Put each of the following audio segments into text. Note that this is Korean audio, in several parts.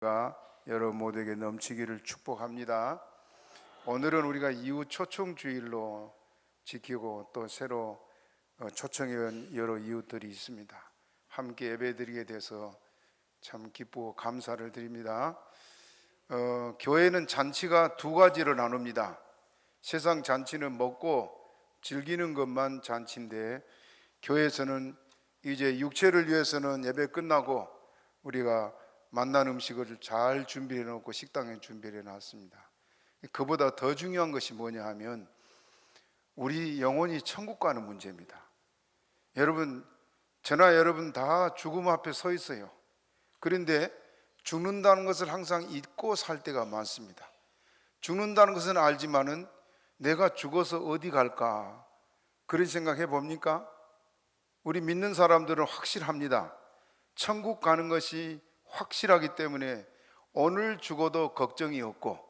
가 여러분 모두에게 넘치기를 축복합니다. 오늘은 우리가 이웃 초청주일로 지키고 또 새로 초청해온 여러 이웃들이 있습니다. 함께 예배드리게 돼서 참 기쁘고 감사를 드립니다. 교회는 잔치가 두 가지로 나눕니다. 세상 잔치는 먹고 즐기는 것만 잔치인데, 교회에서는 이제 육체를 위해서는 예배 끝나고 우리가 만난 음식을 잘 준비해 놓고 식당에 준비해 놨습니다. 그보다 더 중요한 것이 뭐냐 하면 우리 영혼이 천국 가는 문제입니다. 여러분, 저나 여러분 다 죽음 앞에 서 있어요. 그런데 죽는다는 것을 항상 잊고 살 때가 많습니다. 죽는다는 것은 알지만은 내가 죽어서 어디 갈까, 그런 생각 해봅니까? 우리 믿는 사람들은 확실합니다. 천국 가는 것이 확실하기 때문에 오늘 죽어도 걱정이 없고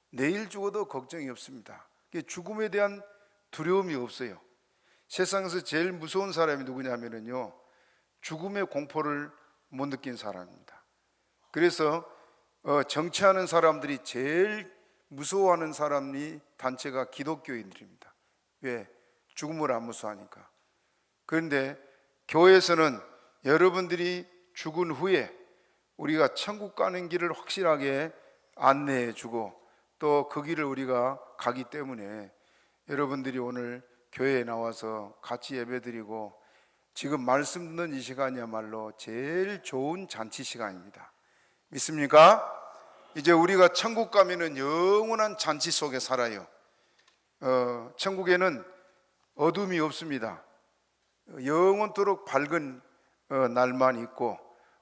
내일 죽어도 걱정이 없습니다. 죽음에 대한 두려움이 없어요. 세상에서 제일 무서운 사람이 누구냐면요, 죽음의 공포를 못 느낀 사람입니다. 그래서 정치하는 사람들이 제일 무서워하는 사람이 단체가 기독교인들입니다. 왜? 죽음을 안 무서워하니까. 그런데 교회에서는 여러분들이 죽은 후에 우리가 천국 가는 길을 확실하게 안내해 주고 또 그 길을 우리가 가기 때문에 여러분들이 오늘 교회에 나와서 같이 예배드리고 지금 말씀 듣는 이 시간이야말로 제일 좋은 잔치 시간입니다. 믿습니까? 이제 우리가 천국 가면은 영원한 잔치 속에 살아요. 천국에는 어둠이 없습니다. 영원토록 밝은 날만 있고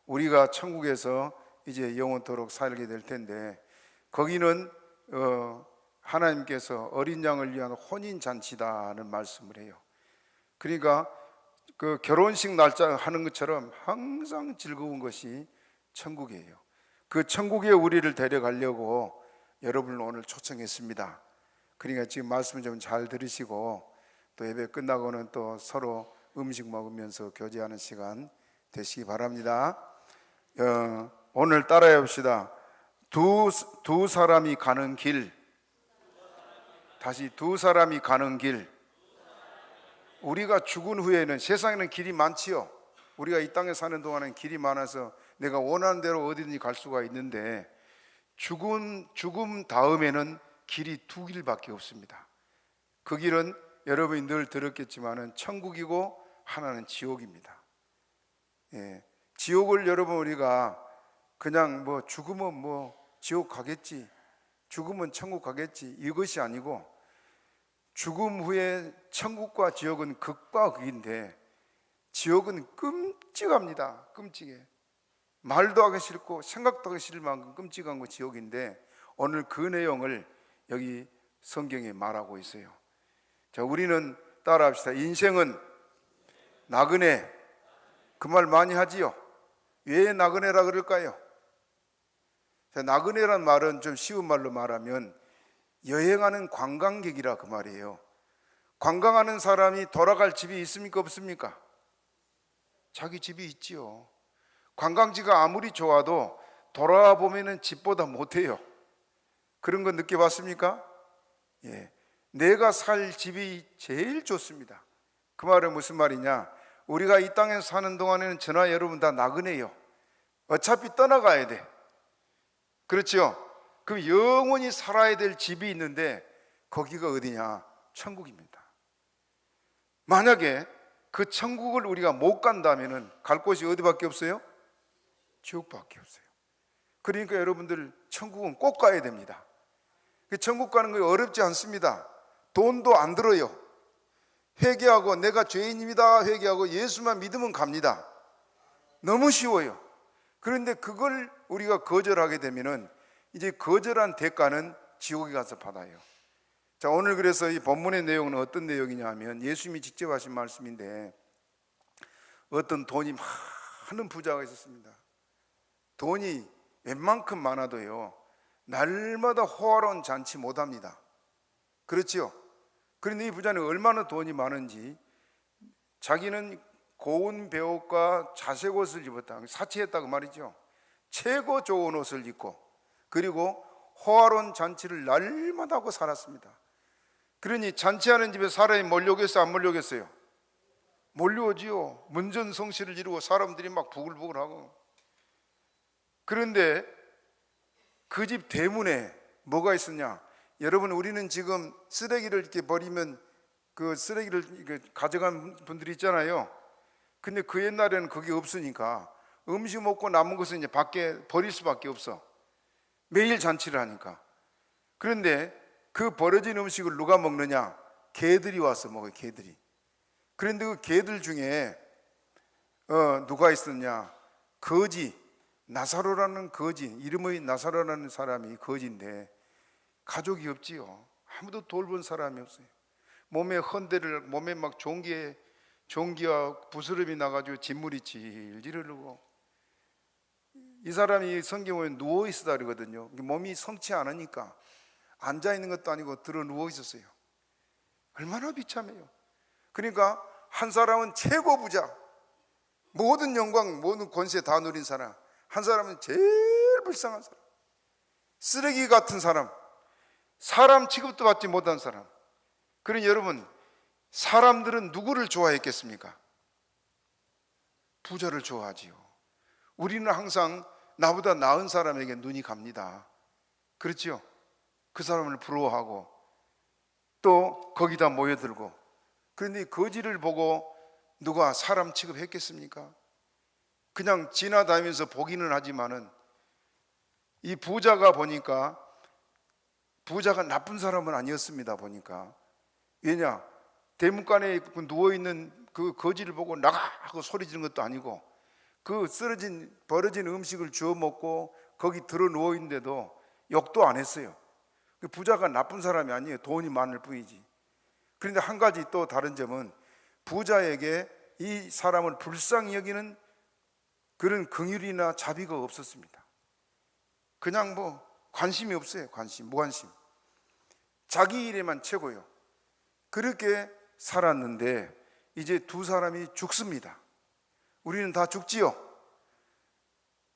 우리가 천국에서 이제 영원토록 살게 될 텐데, 거기는 하나님께서 어린 양을 위한 혼인잔치다는 말씀을 해요. 그러니까 그 결혼식 날짜 하는 것처럼 항상 즐거운 것이 천국이에요. 그 천국에 우리를 데려가려고 여러분을 오늘 초청했습니다. 그러니까 지금 말씀 좀 잘 들으시고 또 예배 끝나고는 또 서로 음식 먹으면서 교제하는 시간 되시기 바랍니다. 오늘 따라해 봅시다. 두 사람이 가는 길. 다시, 두 사람이 가는 길. 우리가 죽은 후에는 세상에는 길이 많지요. 우리가 이 땅에 사는 동안은 길이 많아서 내가 원하는 대로 어디든지 갈 수가 있는데, 죽음 다음에는 길이 두 길밖에 없습니다. 그 길은 여러분이 늘 들었겠지만은 천국이고 하나는 지옥입니다. 지옥을 여러분 우리가 그냥 죽으면 지옥 가겠지, 죽으면 천국 가겠지, 이것이 아니고 죽음 후에 천국과 지옥은 극과 극인데, 지옥은 끔찍합니다. 끔찍해. 말도 하기 싫고 생각도 하기 싫을 만큼 끔찍한 거 지옥인데, 오늘 그 내용을 여기 성경에 말하고 있어요. 자, 우리는 따라합시다. 인생은 나그네. 그 말 많이 하지요. 왜 나그네라 그럴까요? 자, 나그네란 말은 좀 쉬운 말로 말하면 여행하는 관광객이라 그 말이에요. 관광하는 사람이 돌아갈 집이 있습니까, 없습니까? 자기 집이 있지요. 관광지가 아무리 좋아도 돌아와 보면은 집보다 못해요. 그런 거 느껴봤습니까? 예, 내가 살 집이 제일 좋습니다. 그 말은 무슨 말이냐? 우리가 이 땅에서 사는 동안에는 저나 여러분 다 나그네요. 어차피 떠나가야 돼. 그렇죠? 그럼 영원히 살아야 될 집이 있는데 거기가 어디냐? 천국입니다. 만약에 그 천국을 우리가 못 간다면은 갈 곳이 어디밖에 없어요? 지옥밖에 없어요. 그러니까 여러분들 천국은 꼭 가야 됩니다. 천국 가는 거 어렵지 않습니다. 돈도 안 들어요. 회개하고 내가 죄인입니다 회개하고 예수만 믿으면 갑니다. 너무 쉬워요. 그런데 그걸 우리가 거절하게 되면은 이제 거절한 대가는 지옥에 가서 받아요. 자, 오늘 그래서 이 본문의 내용은 어떤 내용이냐 하면 예수님이 직접 하신 말씀인데, 어떤 돈이 많은 부자가 있었습니다. 돈이 웬만큼 많아도요 날마다 호화로운 잔치 못합니다. 그렇죠? 그런데 이 부자는 얼마나 돈이 많은지 자기는 고운 배옷과 자색 옷을 입었다, 사치했다고 말이죠. 최고 좋은 옷을 입고 그리고 호화로운 잔치를 날마다 하고 살았습니다. 그러니 잔치하는 집에 사람이 몰려오겠어요? 안 몰려오겠어요? 몰려오지요. 문전성시를 이루고 사람들이 막 부글부글하고. 그런데 그 집 대문에 뭐가 있었냐? 여러분, 우리는 지금 쓰레기를 이렇게 버리면 그 쓰레기를 가져간 분들이 있잖아요. 근데 그 옛날에는 그게 없으니까 음식 먹고 남은 것은 이제 밖에 버릴 수밖에 없어. 매일 잔치를 하니까. 그런데 그 버려진 음식을 누가 먹느냐? 개들이 와서 먹어요. 개들이. 그런데 그 개들 중에 누가 있었냐? 거지, 나사로라는 거지, 이름의 나사로라는 사람이 거지인데 가족이 없지요. 아무도 돌본 사람이 없어요. 몸에 헌대를, 몸에 막 종기와 부스럼이 나가지고 진물이 질질 흐르고, 이 사람이 성경에 누워 있으다 그러거든요. 몸이 성치 않으니까 앉아 있는 것도 아니고 들어 누워 있었어요. 얼마나 비참해요. 그러니까 한 사람은 최고 부자, 모든 영광, 모든 권세 다 누린 사람, 한 사람은 제일 불쌍한 사람, 쓰레기 같은 사람, 사람 취급도 받지 못한 사람. 그러니 여러분, 사람들은 누구를 좋아했겠습니까? 부자를 좋아하지요. 우리는 항상 나보다 나은 사람에게 눈이 갑니다. 그렇죠? 그 사람을 부러워하고 또 거기다 모여들고. 그런데 거지를 보고 누가 사람 취급했겠습니까? 그냥 지나다니면서 보기는 하지만은 이 부자가 보니까 부자가 나쁜 사람은 아니었습니다. 보니까. 왜냐? 대문간에 누워있는 그 거지를 보고 나가 하고 소리 지르는 것도 아니고, 그 버려진 음식을 주워 먹고 거기 들어 누워있는데도 욕도 안 했어요. 그 부자가 나쁜 사람이 아니에요. 돈이 많을 뿐이지. 그런데 한 가지 또 다른 점은, 부자에게 이 사람을 불쌍히 여기는 그런 긍휼이나 자비가 없었습니다. 그냥 뭐 관심이 없어요. 무관심. 자기 일에만 최고요. 그렇게 살았는데 이제 두 사람이 죽습니다. 우리는 다 죽지요.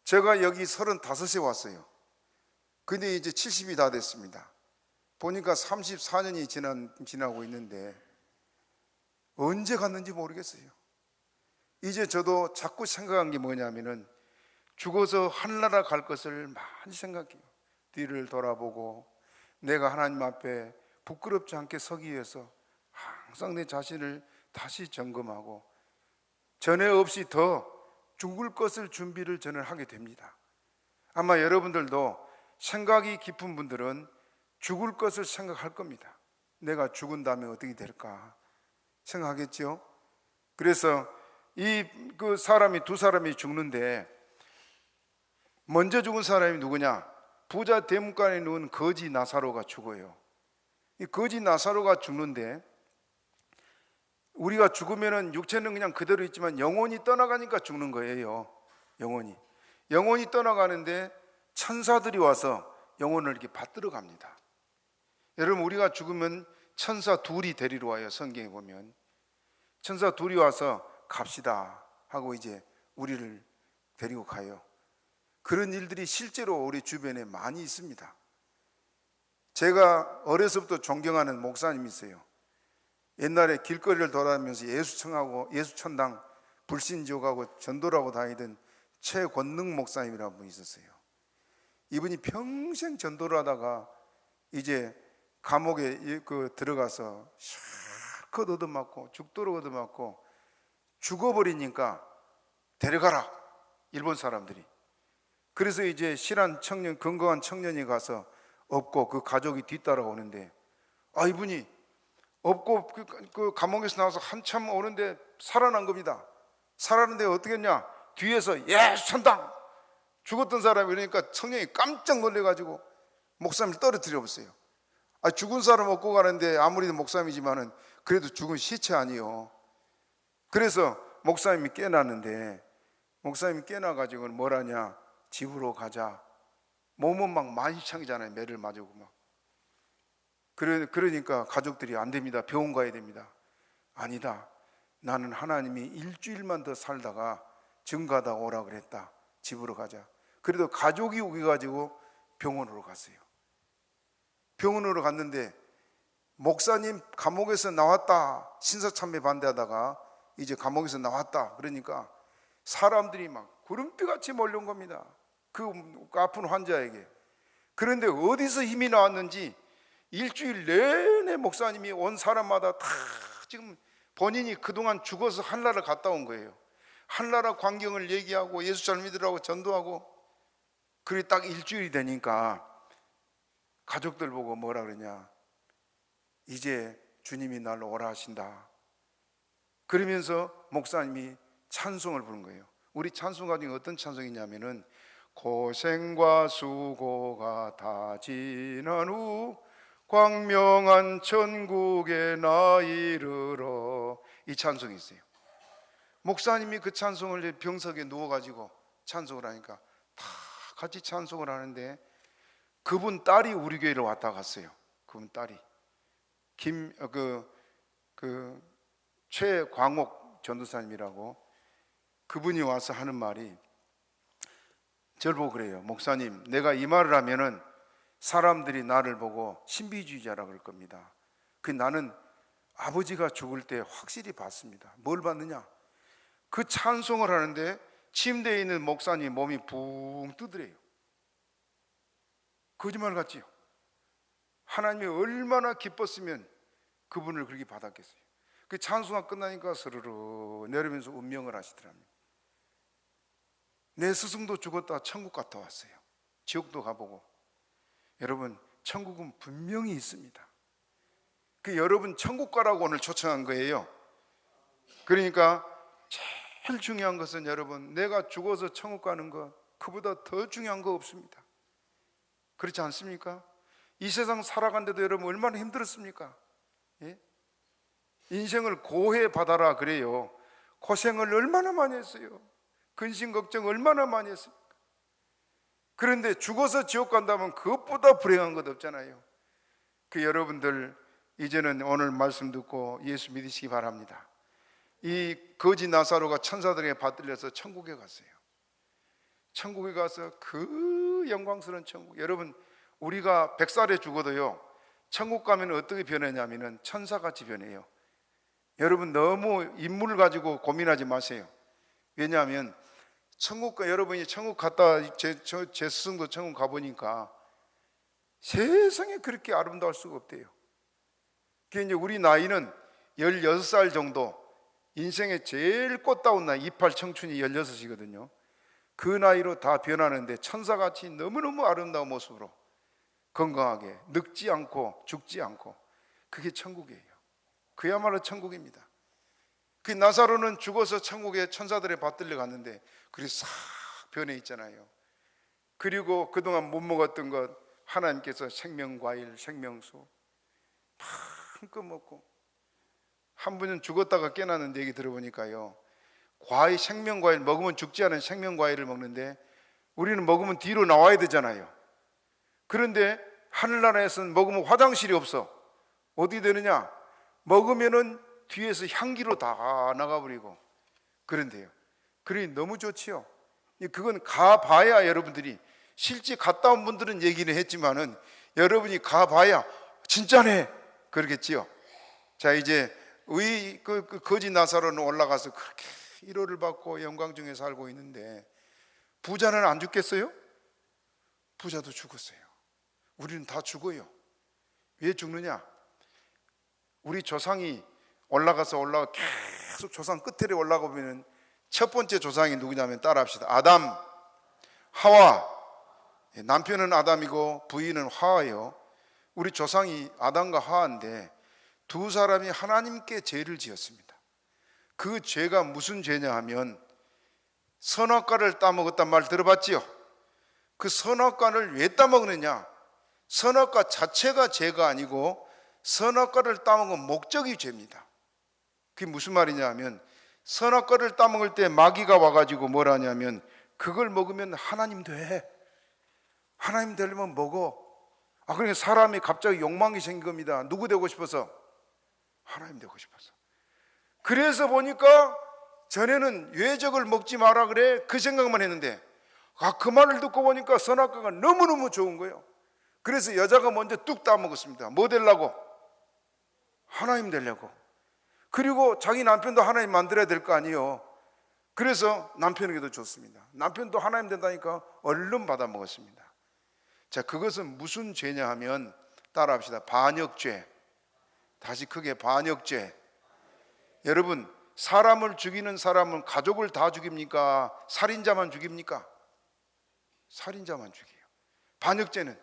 제가 여기 35에 왔어요. 근데 이제 70이 다 됐습니다. 보니까 34년이 지나고 있는데 언제 갔는지 모르겠어요. 이제 저도 자꾸 생각한 게 뭐냐면은, 죽어서 하늘나라 갈 것을 많이 생각해요. 뒤를 돌아보고 내가 하나님 앞에 부끄럽지 않게 서기 위해서 항상 내 자신을 다시 점검하고 전에 없이 더 죽을 것을 준비를 저는 하게 됩니다. 아마 여러분들도 생각이 깊은 분들은 죽을 것을 생각할 겁니다. 내가 죽은 다음에 어떻게 될까 생각하겠죠. 그래서 두 사람이 죽는데, 먼저 죽은 사람이 누구냐? 부자 대문간에 누운 거지 나사로가 죽어요. 이 거지 나사로가 죽는데, 우리가 죽으면은 육체는 그냥 그대로 있지만 영혼이 떠나가니까 죽는 거예요. 영혼이 떠나가는데 천사들이 와서 영혼을 이렇게 받들어 갑니다. 여러분, 우리가 죽으면 천사 둘이 데리러 와요. 성경에 보면 천사 둘이 와서 갑시다 하고 이제 우리를 데리고 가요. 그런 일들이 실제로 우리 주변에 많이 있습니다. 제가 어려서부터 존경하는 목사님이 있어요. 옛날에 길거리를 돌아다니면서 예수천당 불신지옥하고 전도라고 다니던 최권능 목사님이라는 분이 있었어요. 이분이 평생 전도를 하다가 이제 감옥에 들어가서 실컷 얻어맞고 죽도록 얻어맞고 죽어버리니까 데려가라, 일본 사람들이. 그래서 이제 실한 청년, 건강한 청년이 가서 업고 그 가족이 뒤따라오는데, 이분이 업고 그 감옥에서 나와서 한참 오는데 살아난 겁니다. 살아났는데 어떻게 했냐? 뒤에서 예수 천당! 죽었던 사람이 그러니까 청년이 깜짝 놀래가지고 목사님을 떨어뜨려 봤어요. 죽은 사람 업고 가는데 아무리 목사님이지만은 그래도 죽은 시체 아니요. 그래서 목사님이 깨났는데, 목사님이 깨나가지고 뭐라냐? 집으로 가자. 몸은 막 만시창이잖아요. 매를 맞고 막. 그러니까 가족들이 안 됩니다. 병원 가야 됩니다. 아니다. 나는 하나님이 일주일만 더 살다가 증가하다 오라 그랬다. 집으로 가자. 그래도 가족이 우겨가지고 병원으로 갔어요. 병원으로 갔는데 목사님 감옥에서 나왔다, 신사참배 반대하다가 이제 감옥에서 나왔다 그러니까 사람들이 막 구름비같이 몰려온 겁니다. 그 아픈 환자에게. 그런데 어디서 힘이 나왔는지 일주일 내내 목사님이 온 사람마다 다 지금 본인이 그동안 죽어서 한나라 갔다 온 거예요. 한나라 광경을 얘기하고 예수 잘 믿으라고 전도하고. 그게 딱 일주일이 되니까 가족들 보고 뭐라 그러냐, 이제 주님이 날 오라 하신다. 그러면서 목사님이 찬송을 부른 거예요. 우리 찬송 가중에 어떤 찬송이냐면은 고생과 수고가 다 지난 후 광명한 천국에 나 이르러, 이 찬송이 있어요. 목사님이 그 찬송을 병석에 누워가지고 찬송을 하니까 다 같이 찬송을 하는데 그분 딸이 우리 교회를 왔다 갔어요. 그분 딸이 최광옥 전도사님이라고, 그분이 와서 하는 말이 저를 보고 그래요. 목사님, 내가 이 말을 하면은 사람들이 나를 보고 신비주의자라 그럴 겁니다. 나는 아버지가 죽을 때 확실히 봤습니다. 뭘 봤느냐? 그 찬송을 하는데 침대에 있는 목사님 몸이 붕 뜨더래요. 거짓말 같지요? 하나님이 얼마나 기뻤으면 그분을 그렇게 받았겠어요. 그 찬송가 끝나니까 스르르 내리면서 운명을 하시더랍니다. 내 스승도 죽었다 천국 갔다 왔어요. 지옥도 가보고. 여러분, 천국은 분명히 있습니다. 여러분 천국 가라고 오늘 초청한 거예요. 그러니까 제일 중요한 것은 여러분, 내가 죽어서 천국 가는 것, 그보다 더 중요한 거 없습니다. 그렇지 않습니까? 이 세상 살아간데도 여러분 얼마나 힘들었습니까? 예? 인생을 고해 받아라 그래요. 고생을 얼마나 많이 했어요. 근심 걱정 얼마나 많이 했습니까? 그런데 죽어서 지옥 간다면 그것보다 불행한 것 없잖아요. 여러분들 이제는 오늘 말씀 듣고 예수 믿으시기 바랍니다. 이 거지 나사로가 천사들에게 받들려서 천국에 갔어요. 천국에 가서 그 영광스러운 천국, 여러분 우리가 100살에 죽어도요 천국 가면 어떻게 변하냐면은 천사같이 변해요. 여러분 너무 인물을 가지고 고민하지 마세요. 왜냐하면 여러분이 천국 갔다, 제 스승도 천국 가보니까 세상에 그렇게 아름다울 수가 없대요. 이제 우리 나이는 16살 정도, 인생의 제일 꽃다운 나이, 이팔 청춘이 16이거든요. 그 나이로 다 변하는데 천사같이 너무너무 아름다운 모습으로 건강하게 늙지 않고 죽지 않고, 그게 천국이에요. 그야말로 천국입니다. 나사로는 죽어서 천국에 천사들에 받들려 갔는데 그리 싹 변해 있잖아요. 그리고 그동안 못 먹었던 것 하나님께서 생명과일, 생명수 마음껏 먹고, 한 분은 죽었다가 깨났는데 얘기 들어보니까요, 과일, 생명과일 먹으면 죽지 않은 생명과일을 먹는데 우리는 먹으면 뒤로 나와야 되잖아요. 그런데 하늘나라에서는 먹으면 화장실이 없어. 어디 되느냐? 먹으면은 뒤에서 향기로 다 나가버리고 그런데요. 그러니 너무 좋지요. 그건 가봐야, 여러분들이 실제 갔다 온 분들은 얘기는 했지만은 여러분이 가봐야 진짜네 그러겠지요. 자, 이제 거지 나사로는 올라가서 그렇게 위로를 받고 영광 중에 살고 있는데 부자는 안 죽겠어요? 부자도 죽었어요. 우리는 다 죽어요. 왜 죽느냐? 우리 조상이 올라가 계속 조상 끝에 올라가 보면 첫 번째 조상이 누구냐면, 따라합시다. 아담, 하와. 남편은 아담이고 부인은 하와예요. 우리 조상이 아담과 하와인데 두 사람이 하나님께 죄를 지었습니다. 그 죄가 무슨 죄냐 하면 선악과를 따먹었단 말 들어봤지요? 그 선악과를 왜 따먹느냐? 선악과 자체가 죄가 아니고 선악과를 따먹은 목적이 죄입니다. 그게 무슨 말이냐 하면, 선악과를 따먹을 때 마귀가 와가지고 뭘 하냐면, 그걸 먹으면 하나님 돼. 하나님 되려면 먹어. 그러니까 사람이 갑자기 욕망이 생긴 겁니다. 누구 되고 싶어서? 하나님 되고 싶어서. 그래서 보니까 전에는 왜 저걸 먹지 마라 그래? 그 생각만 했는데 그 말을 듣고 보니까 선악과가 너무너무 좋은 거예요. 그래서 여자가 먼저 뚝 따먹었습니다. 뭐 되려고? 하나님 되려고. 그리고 자기 남편도 하나님 만들어야 될 거 아니에요. 그래서 남편에게도 줬습니다. 남편도 하나님 된다니까 얼른 받아 먹었습니다. 자, 그것은 무슨 죄냐 하면 따라합시다. 반역죄. 다시 크게, 반역죄. 여러분, 사람을 죽이는 사람은 가족을 다 죽입니까? 살인자만 죽입니까? 살인자만 죽여요. 반역죄는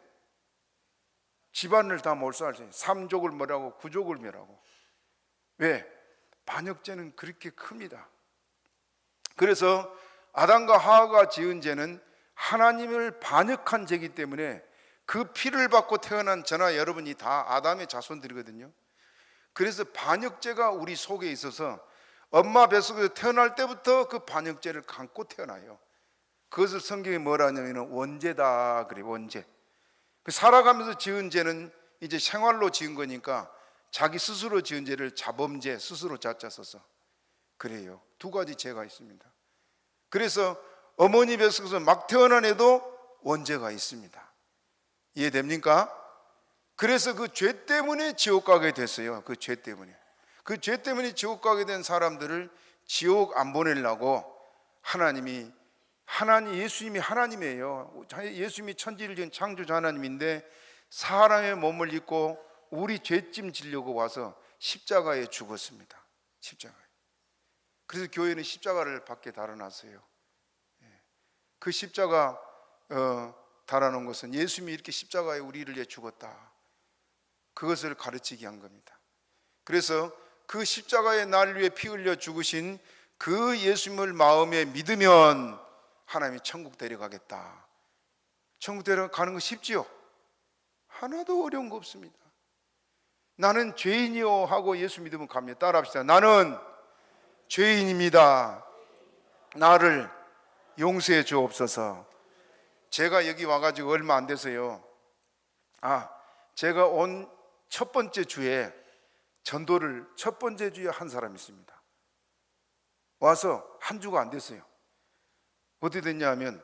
집안을 다 몰살해요. 3족을 멸하고 9족을 멸하고. 왜? 반역죄는 그렇게 큽니다. 그래서 아담과 하와가 지은 죄는 하나님을 반역한 죄이기 때문에 그 피를 받고 태어난 저나 여러분이 다 아담의 자손들이거든요. 그래서 반역죄가 우리 속에 있어서 엄마 뱃속에서 태어날 때부터 그 반역죄를 감고 태어나요. 그것을 성경이 뭐라 하냐면 원죄다 그래요. 원죄. 살아가면서 지은 죄는 이제 생활로 지은 거니까 자기 스스로 지은 죄를 자범죄, 스스로 자자 써서 그래요. 두 가지 죄가 있습니다. 그래서 어머니 뱃속에서 막 태어난 애도 원죄가 있습니다. 이해됩니까? 그래서 그 죄 때문에 지옥 가게 됐어요. 그 죄 때문에. 그 죄 때문에 지옥 가게 된 사람들을 지옥 안 보내려고 예수님이 하나님이에요. 예수님이 천지를 지은 창조자 하나님인데 사람의 몸을 입고 우리 죄짐 지려고 와서 십자가에 죽었습니다. 십자가에. 그래서 교회는 십자가를 밖에 달아놨어요. 그 십자가 달아놓은 것은 예수님이 이렇게 십자가에 우리를 위해 죽었다. 그것을 가르치게 한 겁니다. 그래서 그 십자가에 나를 위해 피 흘려 죽으신 그 예수님을 마음에 믿으면 하나님이 천국 데려가겠다. 천국 데려가는 거 쉽지요? 하나도 어려운 거 없습니다. 나는 죄인이요 하고 예수 믿으면 갑니다. 따라합시다. 나는 죄인입니다. 나를 용서해 주옵소서. 제가 여기 와가지고 얼마 안 돼서요. 제가 온 첫 번째 주에 전도를 첫 번째 주에 한 사람이 있습니다. 와서 한 주가 안 됐어요. 어떻게 됐냐 하면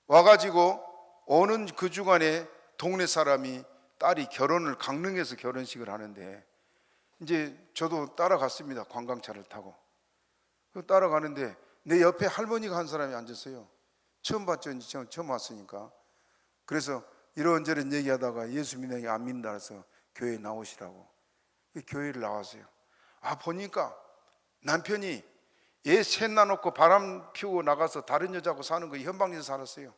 와가지고 오는 그 주간에 동네 사람이 딸이 결혼을 강릉에서 결혼식을 하는데 이제 저도 따라갔습니다. 관광차를 타고 따라가는데 내 옆에 할머니가 한 사람이 앉았어요. 처음 봤죠. 처음 왔으니까. 그래서 이런저런 얘기하다가 예수 믿는 안 믿는다 해서 교회에 나오시라고. 교회를 나왔어요. 보니까 남편이 얘 셋 놔놓고 바람 피우고 나가서 다른 여자하고 사는 거 현방에서 살았어요.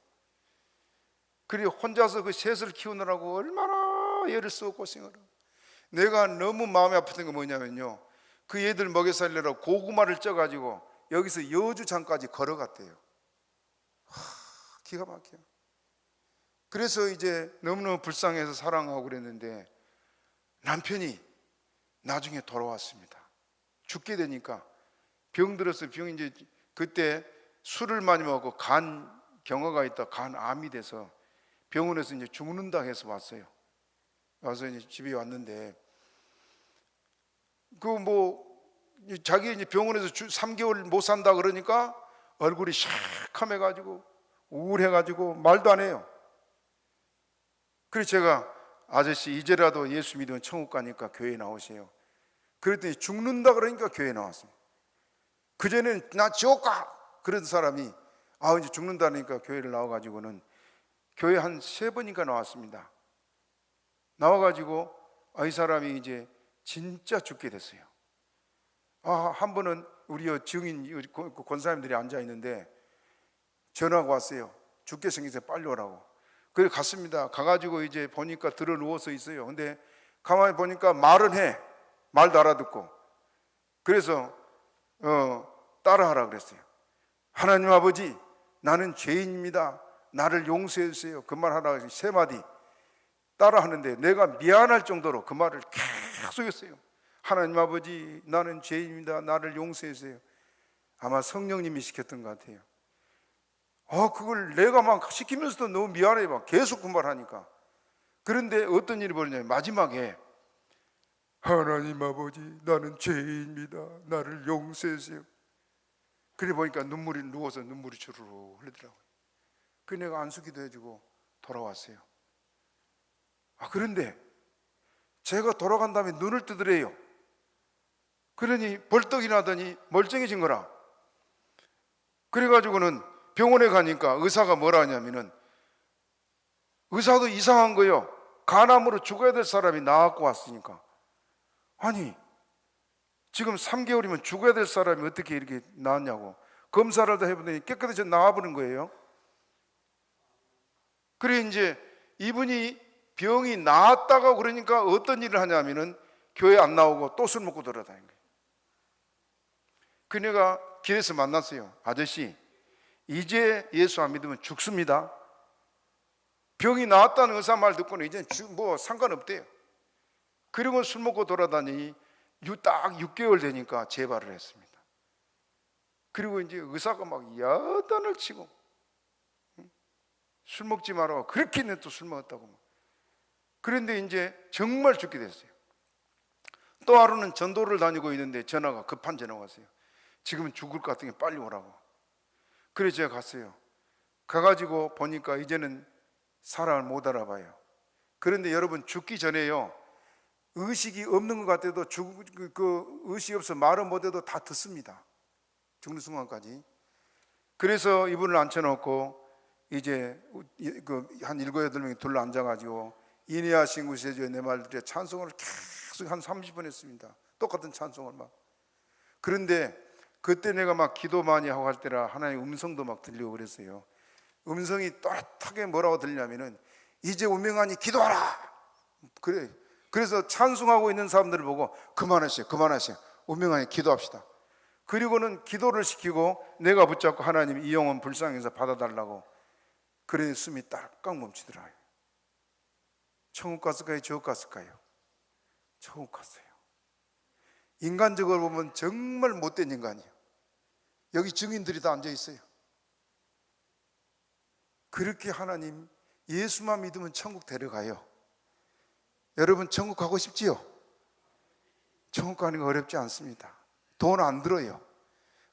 그리고 혼자서 그 셋을 키우느라고 얼마나 애를 쓰고 고생을 하고. 내가 너무 마음이 아팠던 게 뭐냐면요, 그 애들 먹여 살리려고 고구마를 쪄가지고 여기서 여주장까지 걸어갔대요. 기가 막혀요. 그래서 이제 너무너무 불쌍해서 사랑하고 그랬는데 남편이 나중에 돌아왔습니다. 죽게 되니까 병들어서 이제 그때 술을 많이 먹고 간 경화가 있다 간암이 돼서 병원에서 이제 죽는다 해서 왔어요. 와서 이제 집에 왔는데 자기 이제 병원에서 3개월 못 산다 그러니까 얼굴이 샥함해가지고 우울해가지고 말도 안 해요. 그래서 제가 아저씨 이제라도 예수 믿으면 천국 가니까 교회에 나오세요. 그랬더니 죽는다 그러니까 교회에 나왔습니다. 그전에는 나 지옥 가! 그런 사람이 이제 죽는다니까 교회를 나와가지고는 교회 한 3번인가 나왔습니다. 나와가지고 이 사람이 이제 진짜 죽게 됐어요. 한 번은 우리 증인 권사님들이 앉아있는데 전화가 왔어요. 죽게 생겨서 빨리 오라고. 그래 갔습니다. 가가지고 이제 보니까 들어 누워서 있어요. 근데 가만히 보니까 말은 해. 말도 알아듣고. 그래서 따라하라 그랬어요. 하나님 아버지, 나는 죄인입니다. 나를 용서해 주세요. 그 말 하다가 3마디 따라하는데 내가 미안할 정도로 그 말을 계속 했어요. 하나님 아버지, 나는 죄인입니다. 나를 용서해 주세요. 아마 성령님이 시켰던 것 같아요. 그걸 내가 막 시키면서도 너무 미안해. 막 계속 그 말 하니까. 그런데 어떤 일이 벌어지냐면 마지막에 하나님 아버지, 나는 죄인입니다. 나를 용서해 주세요. 그래 보니까 누워서 눈물이 주르르 흘리더라고요. 그 내가 안수기도 해주고 돌아왔어요. 그런데 제가 돌아간 다음에 눈을 뜨더래요. 그러니 벌떡이 나더니 멀쩡해진 거라. 그래가지고는 병원에 가니까 의사가 뭐라 하냐면은, 의사도 이상한 거예요. 간암으로 죽어야 될 사람이 나갖고 왔으니까. 아니, 지금 3개월이면 죽어야 될 사람이 어떻게 이렇게 나왔냐고. 검사를 다 해보더니 깨끗이 나와버린 거예요. 그래 이제 이분이 병이 나았다가 그러니까 어떤 일을 하냐면은 교회 안 나오고 또 술 먹고 돌아다니는 거예요. 그녀가 길에서 만났어요. 아저씨, 이제 예수 안 믿으면 죽습니다. 병이 나았다는 의사 말 듣고는 이제 뭐 상관없대요. 그리고 술 먹고 돌아다니니 딱 6개월 되니까 재발을 했습니다. 그리고 이제 의사가 막 야단을 치고, 술 먹지 말라고, 그렇게 내 또 술 먹었다고. 그런데 이제 정말 죽게 됐어요. 또 하루는 전도를 다니고 있는데 급한 전화가 왔어요. 지금은 죽을 것 같으니 빨리 오라고. 그래서 제가 갔어요. 가가지고 보니까 이제는 사람을 못 알아봐요. 그런데 여러분, 죽기 전에요, 의식이 없는 것 같아도 의식이 없어 말은 못해도 다 듣습니다. 죽는 순간까지. 그래서 이분을 앉혀놓고 이제 한 7, 8명이 둘러 앉아가지고 인내하신 구세주의 내 말들에 찬송을 계속 한 30분 했습니다. 똑같은 찬송을 막. 그런데 그때 내가 막 기도 많이 하고 할 때라 하나님의 음성도 막 들리고 그랬어요. 음성이 또렷하게 뭐라고 들리냐면은, 이제 운명하니 기도하라. 그래. 그래서 찬송하고 있는 사람들을 보고 그만하세요. 운명하니 기도합시다. 그리고는 기도를 시키고 내가 붙잡고 하나님 이 영혼 불쌍해서 받아달라고. 그래 숨이 딸깍 멈추더라고요. 천국 갔을까요? 지옥 갔을까요? 천국 갔어요. 인간적으로 보면 정말 못된 인간이에요. 여기 증인들이 다 앉아 있어요. 그렇게 하나님 예수만 믿으면 천국 데려가요. 여러분, 천국 가고 싶지요? 천국 가는 거 어렵지 않습니다. 돈 안 들어요.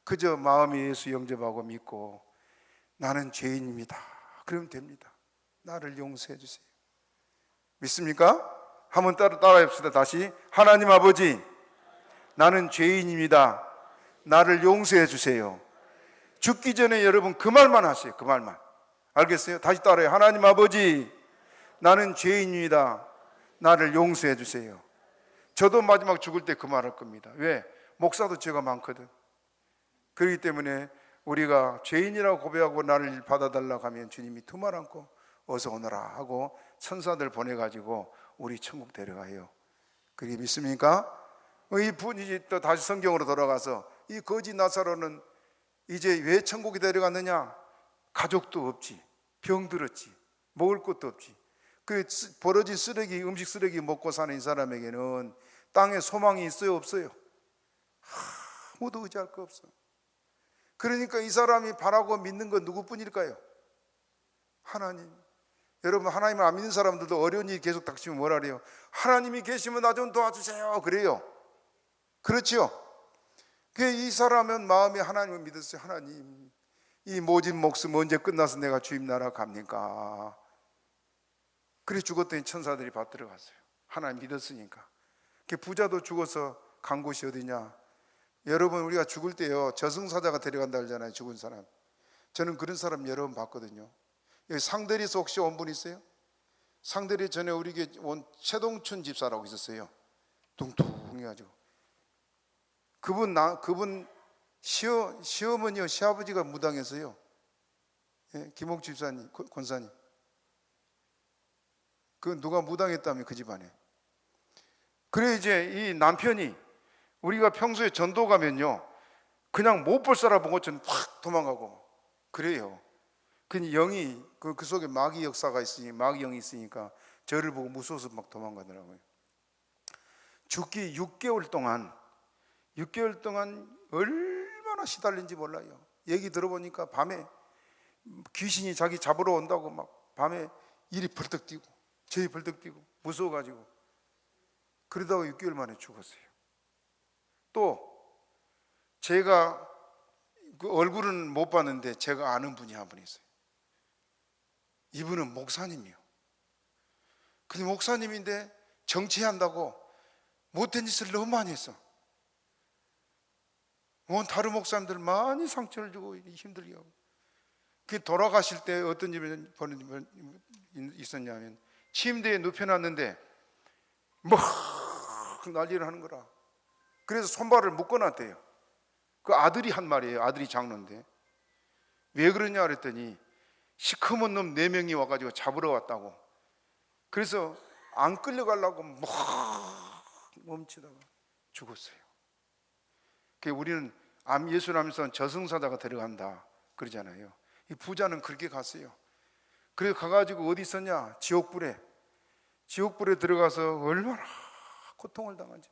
그저 마음에 예수 영접하고 믿고 나는 죄인입니다, 그러면 됩니다. 나를 용서해 주세요. 믿습니까? 한번 따라해 봅시다. 다시. 하나님 아버지, 나는 죄인입니다. 나를 용서해 주세요. 죽기 전에 여러분 그 말만 하세요. 그 말만. 알겠어요? 다시 따라해요. 하나님 아버지, 나는 죄인입니다. 나를 용서해 주세요. 저도 마지막 죽을 때 그 말 할 겁니다. 왜? 목사도 죄가 많거든. 그렇기 때문에 우리가 죄인이라고 고백하고 나를 받아달라고 하면 주님이 두 말 안고 어서 오너라 하고 천사들 보내가지고 우리 천국 데려가요. 그게 믿습니까? 이 분이 또 다시 성경으로 돌아가서 이 거지 나사로는 이제 왜 천국에 데려갔느냐? 가족도 없지, 병들었지, 먹을 것도 없지. 그 버려진 쓰레기, 음식 쓰레기 먹고 사는 이 사람에게는 땅에 소망이 있어요, 없어요? 아무도 의지할 거 없어. 그러니까 이 사람이 바라고 믿는 건 누구뿐일까요? 하나님. 여러분, 하나님을 안 믿는 사람들도 어려운 일이 계속 닥치면 뭐라 그래요? 하나님이 계시면 나 좀 도와주세요, 그래요. 그렇죠? 이 사람은 마음에 하나님을 믿었어요. 하나님, 이 모진 목숨 언제 끝나서 내가 주님 나라 갑니까? 그래 죽었더니 천사들이 받들어 갔어요. 하나님 믿었으니까. 부자도 죽어서 간 곳이 어디냐? 여러분, 우리가 죽을 때요, 저승사자가 데려간다 그러잖아요. 죽은 사람. 저는 그런 사람 여러 번 봤거든요. 여기 상대리에서 혹시 온 분 있어요? 상대리 전에 우리 교회 온 최동춘 집사라고 있었어요. 둥둥해가지고. 그분 시어머니요, 시아버지가 무당했어요. 예, 김옥 집사님, 권사님. 그 누가 무당했다며, 그 집안에. 그래 이제 이 남편이, 우리가 평소에 전도 가면요, 그냥 못 볼 사람 보고 저는 확 도망가고 그래요. 그 영이 그 속에 마귀 역사가 있으니, 마귀 영이 있으니까 저를 보고 무서워서 막 도망가더라고요. 죽기 6개월 동안 얼마나 시달린지 몰라요. 얘기 들어보니까 밤에 귀신이 자기 잡으러 온다고 막 밤에 이리 벌떡 뛰고 저리 벌떡 뛰고 무서워가지고, 그러다가 6개월 만에 죽었어요. 또 제가 그 얼굴은 못 봤는데 제가 아는 분이 한 분 있어요. 이분은 목사님이요. 근데 목사님인데 정치한다고 못된 짓을 너무 많이 했어. 다른 목사님들 많이 상처를 주고 힘들게 하고. 그 돌아가실 때 어떤 일이 있었냐면 침대에 눕혀놨는데 막 난리를 하는 거라. 그래서 손발을 묶어놨대요. 그 아들이 한 말이에요. 아들이 장로인데. 왜 그러냐 그랬더니 시커먼 놈 4명이 와가지고 잡으러 왔다고. 그래서 안 끌려가려고 막 멈추다가 죽었어요. 우리는 예수라면서 저승사자가 들어간다 그러잖아요. 이 부자는 그렇게 갔어요. 그래서 가가지고 어디 있었냐? 지옥불에 들어가서 얼마나 고통을 당한지.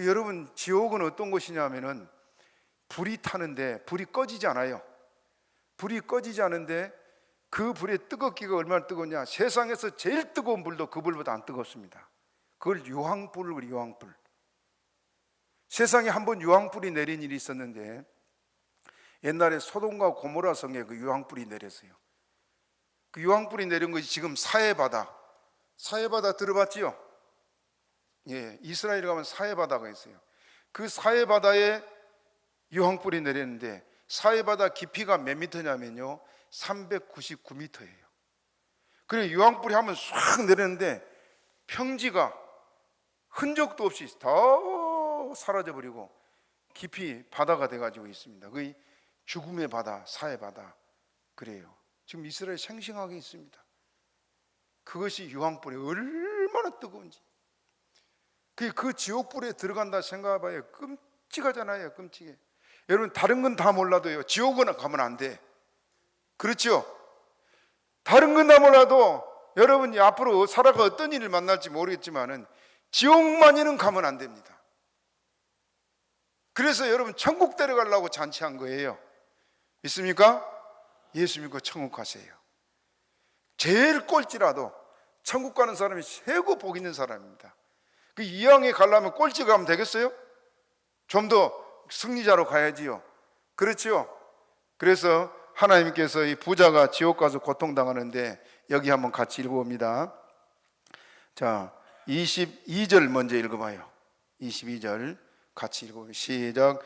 여러분, 지옥은 어떤 곳이냐면은 불이 타는데 불이 꺼지지 않아요. 불이 꺼지지 않은데 그 불의 뜨겁기가 얼마나 뜨겁냐? 세상에서 제일 뜨거운 불도 그 불보다 안 뜨겁습니다. 그걸 유황불을 그래요. 유황불. 세상에 한번 유황불이 내린 일이 있었는데, 옛날에 소돔과 고모라 성에 그 유황불이 내렸어요. 그 유황불이 내린 것이 지금 사해바다 들어봤지요? 예, 이스라엘에 가면 사해바다가 있어요. 그 사해바다에 유황불이 내렸는데, 사해바다 깊이가 몇 미터냐면요 399m예요. 그래 유황불이 한번 싹 내렸는데 평지가 흔적도 없이 다 사라져버리고 깊이 바다가 돼가지고 있습니다. 그게 죽음의 바다, 사해바다 그래요. 지금 이스라엘 생생하게 있습니다. 그것이 유황불이 얼마나 뜨거운지. 그 지옥불에 들어간다 생각해봐요. 끔찍하잖아요. 끔찍해. 여러분, 다른 건 다 몰라도요, 지옥은 가면 안 돼. 그렇죠? 다른 건 다 몰라도 여러분이 앞으로 살아가 어떤 일을 만날지 모르겠지만은 지옥만이는 가면 안 됩니다. 그래서 여러분 천국 데려가려고 잔치한 거예요. 믿습니까? 예수 믿고 천국 가세요. 제일 꼴찌라도 천국 가는 사람이 최고 복 있는 사람입니다. 그 이왕에 가려면 꼴찌 가면 되겠어요? 좀 더 승리자로 가야지요. 그렇지요? 그래서 하나님께서 이 부자가 지옥 가서 고통당하는데 여기 한번 같이 읽어봅니다. 자, 22절 먼저 읽어봐요. 22절 같이 읽어봅니다. 시작.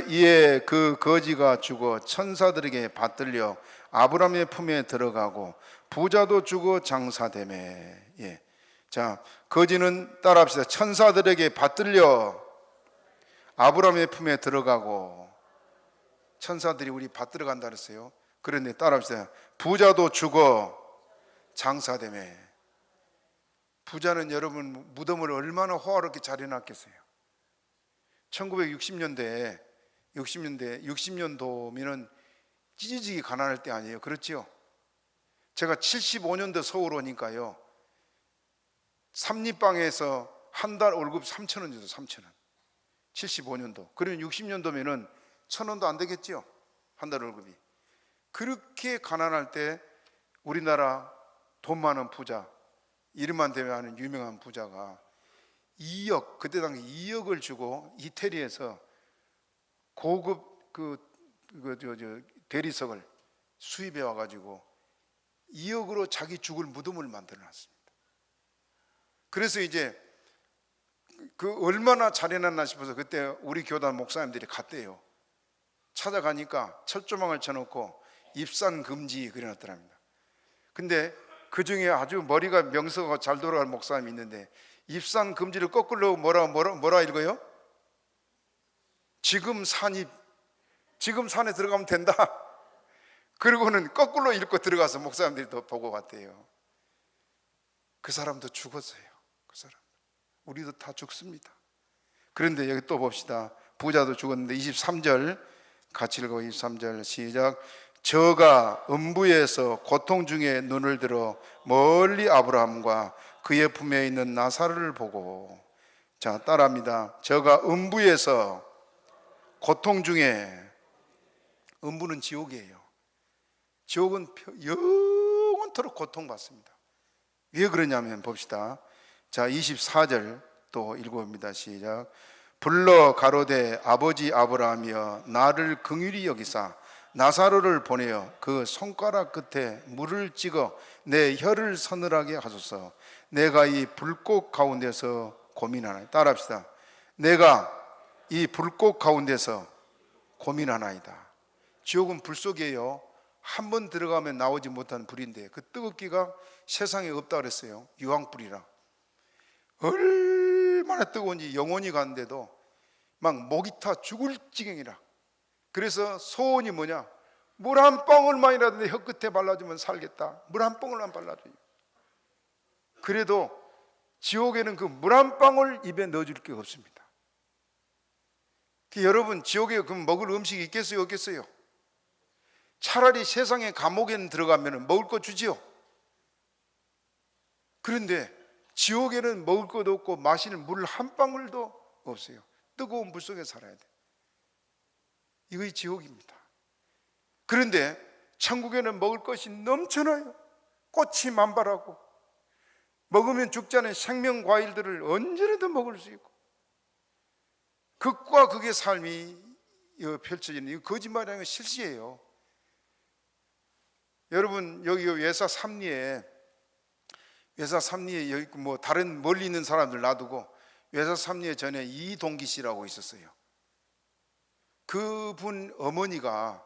이에 그 거지가 죽어 천사들에게 받들려 아브라함의 품에 들어가고 부자도 죽어 장사되매. 예. 자, 거지는 따라합시다. 천사들에게 받들려 아브라함의 품에 들어가고. 천사들이 우리 받들어 간다 그랬어요. 그런데 따라합시다. 부자도 죽어 장사되매. 부자는 여러분 무덤을 얼마나 호화롭게 잘 해놨겠어요. 60년도면은 찢어지기 가난할 때 아니에요. 그렇죠? 제가 75년도 서울 오니까요, 삼립방에서 한 달 월급 3,000원 주죠. 3,000원. 75년도. 그러면 60년도면은 1,000원도 안 되겠죠? 한 달 월급이. 그렇게 가난할 때 우리나라 돈 많은 부자, 이름만 대면 아는 유명한 부자가 2억, 그때 당시 2억을 주고 이태리에서 고급 대리석을 수입해 와가지고 2억으로 자기 죽을 무덤을 만들어 놨습니다. 그래서 이제 그 얼마나 잘해놨나 싶어서 그때 우리 교단 목사님들이 갔대요. 찾아가니까 철조망을 쳐놓고 입산 금지 그려놨더랍니다. 근데 그 중에 아주 머리가 명서가 잘 돌아갈 목사님이 있는데, 입산 금지를 거꾸로 뭐라 읽어요? 지금 산에 들어가면 된다. 그리고는 거꾸로 읽고 들어가서 목사님들이 더 보고 갔대요. 그 사람도 죽었어요. 그 사람. 우리도 다 죽습니다. 그런데 여기 또 봅시다. 부자도 죽었는데 23절 같이 읽어. 23절 시작. 저가 음부에서 고통 중에 눈을 들어 멀리 아브라함과 그의 품에 있는 나사로를 보고. 자, 따라합니다. 저가 음부에서 고통 중에. 음부는 지옥이에요. 지옥은 영원토록 고통받습니다. 왜 그러냐면 봅시다. 자, 24절 또 읽어봅니다. 시작. 불러 가로되 아버지 아브라함이여 나를 긍휼히 여기사 나사로를 보내어 그 손가락 끝에 물을 찍어 내 혀를 서늘하게 하소서. 내가 이 불꽃 가운데서 고민하나이다. 따라합시다. 내가 이 불꽃 가운데서 고민하나이다. 지옥은 불 속이에요. 한 번 들어가면 나오지 못하는 불인데 그 뜨겁기가 세상에 없다 그랬어요. 유황불이라. 얼마나 뜨거운지 영혼이 가는데도 막 목이 타 죽을 지경이라. 그래서 소원이 뭐냐? 물 한 방울만이라도 내 혀끝에 발라주면 살겠다. 물 한 방울만 발라줘요. 그래도 지옥에는 그 물 한 방울 입에 넣어줄 게 없습니다. 여러분, 지옥에 그럼 먹을 음식이 있겠어요, 없겠어요? 차라리 세상의 감옥에는 들어가면 먹을 거 주지요. 그런데 지옥에는 먹을 것도 없고 마시는 물 한 방울도 없어요. 뜨거운 물 속에 살아야 돼. 이것이 지옥입니다. 그런데 천국에는 먹을 것이 넘쳐나요. 꽃이 만발하고 먹으면 죽지 않은 생명 과일들을 언제라도 먹을 수 있고 극과 극의 삶이 펼쳐지는, 이거 거짓말이 아니고 실시예요. 여러분, 여기 외사 삼리에 여기 뭐 다른 멀리 있는 사람들 놔두고 외사 삼리에 전에 이동기 씨라고 있었어요. 그분 어머니가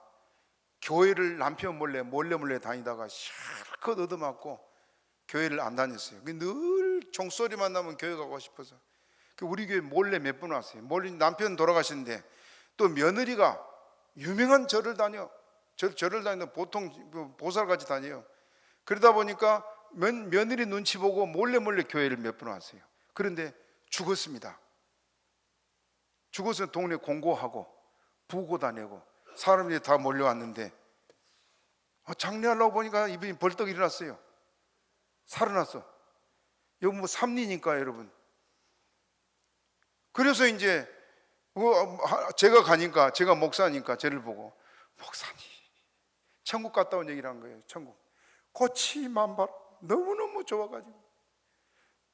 교회를 남편 몰래 다니다가 실컷 얻어맞고 교회를 안 다녔어요. 늘 종소리만 나면 교회 가고 싶어서 우리 교회 몰래 몇 번 왔어요. 몰래 남편 돌아가시는데 또 며느리가 유명한 절을 다니는 보통 보살같이 다녀요. 그러다 보니까 며느리 눈치 보고 몰래 교회를 몇 번 왔어요. 그런데 죽었습니다. 죽어서 동네 공고하고 부고 다니고 사람들이 다 몰려왔는데 장례하려고 보니까 이분이 벌떡 일어났어요. 살아났어. 여기 뭐 삼리니까 여러분. 그래서 이제 제가 가니까, 제가 목사니까 저를 보고, 목사님 천국 갔다 온 얘기를 한 거예요. 천국 꽃이 만발, 너무너무 좋아가지고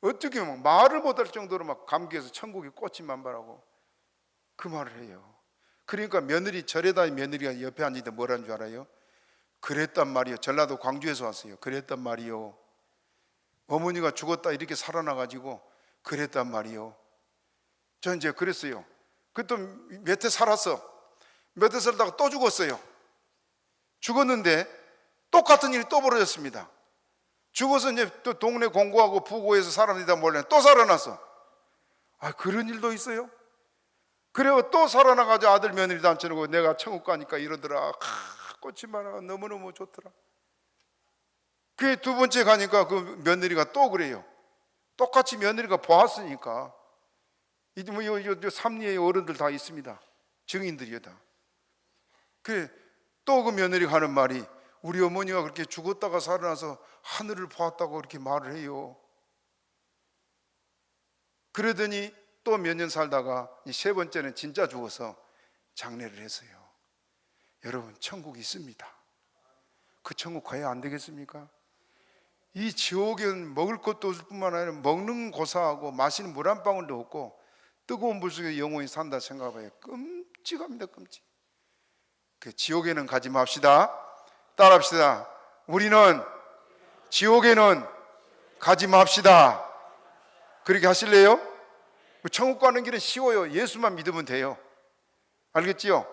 어떻게 막 말을 못할 정도로 막 감기해서 천국이 꽃이 만발하고 그 말을 해요. 그러니까 절에 다니는 며느리가 옆에 앉는데 뭐라는 줄 알아요? 그랬단 말이요. 전라도 광주에서 왔어요. 그랬단 말이요. 어머니가 죽었다 이렇게 살아나가지고 그랬단 말이요. 전 이제 그랬어요. 그 또 몇 해 살았어. 몇 해 살다가 또 죽었어요. 죽었는데 똑같은 일이 또 벌어졌습니다. 죽어서 이제 또 동네 공고하고 부고해서 사람들이 다 몰래 또 살아났어. 그런 일도 있어요? 그리고 또 살아나가지고 아들 며느리 단체고 내가 천국 가니까 이러더라. 꽃이 많아 너무너무 좋더라. 그 두 번째 가니까 그 며느리가 또 그래요. 똑같이 며느리가 보았으니까. 이제 뭐 삼리의 어른들 다 있습니다. 증인들이요 다. 또 그 며느리가 하는 말이, 우리 어머니가 그렇게 죽었다가 살아나서 하늘을 보았다고 그렇게 말을 해요. 그러더니 또 몇 년 살다가 세 번째는 진짜 죽어서 장례를 했어요. 여러분, 천국이 있습니다. 그 천국 가야 안 되겠습니까? 이 지옥에는 먹을 것도 없을 뿐만 아니라 먹는 고사하고 마시는 물 한 방울도 없고 뜨거운 불 속에 영혼이 산다 생각해봐요. 끔찍합니다. 끔찍. 그 지옥에는 가지 맙시다. 따라합시다. 우리는 지옥에는 가지 맙시다. 그렇게 하실래요? 천국 가는 길은 쉬워요. 예수만 믿으면 돼요. 알겠지요?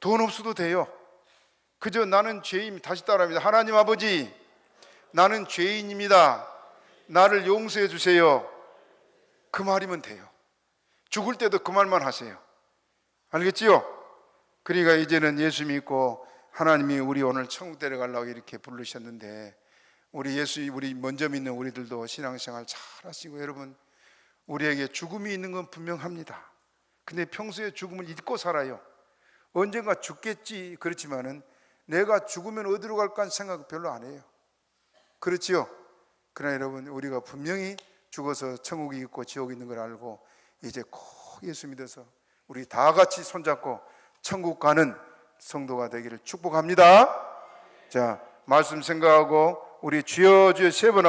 돈 없어도 돼요. 그저 나는 죄인, 다시 따라합니다. 하나님 아버지, 나는 죄인입니다. 나를 용서해 주세요. 그 말이면 돼요. 죽을 때도 그 말만 하세요. 알겠지요? 그러니까 이제는 예수 믿고 하나님이 우리 오늘 천국 데려가려고 이렇게 부르셨는데, 우리 먼저 믿는 우리들도 신앙생활 잘 하시고, 여러분, 우리에게 죽음이 있는 건 분명합니다. 근데 평소에 죽음을 잊고 살아요. 언젠가 죽겠지 그렇지만은 내가 죽으면 어디로 갈까 하는 생각 별로 안 해요. 그렇지요? 그러나 여러분, 우리가 분명히 죽어서 천국이 있고 지옥이 있는 걸 알고 이제 꼭 예수 믿어서 우리 다 같이 손잡고 천국 가는 성도가 되기를 축복합니다. 자, 말씀 생각하고 우리 주여 주여 세 번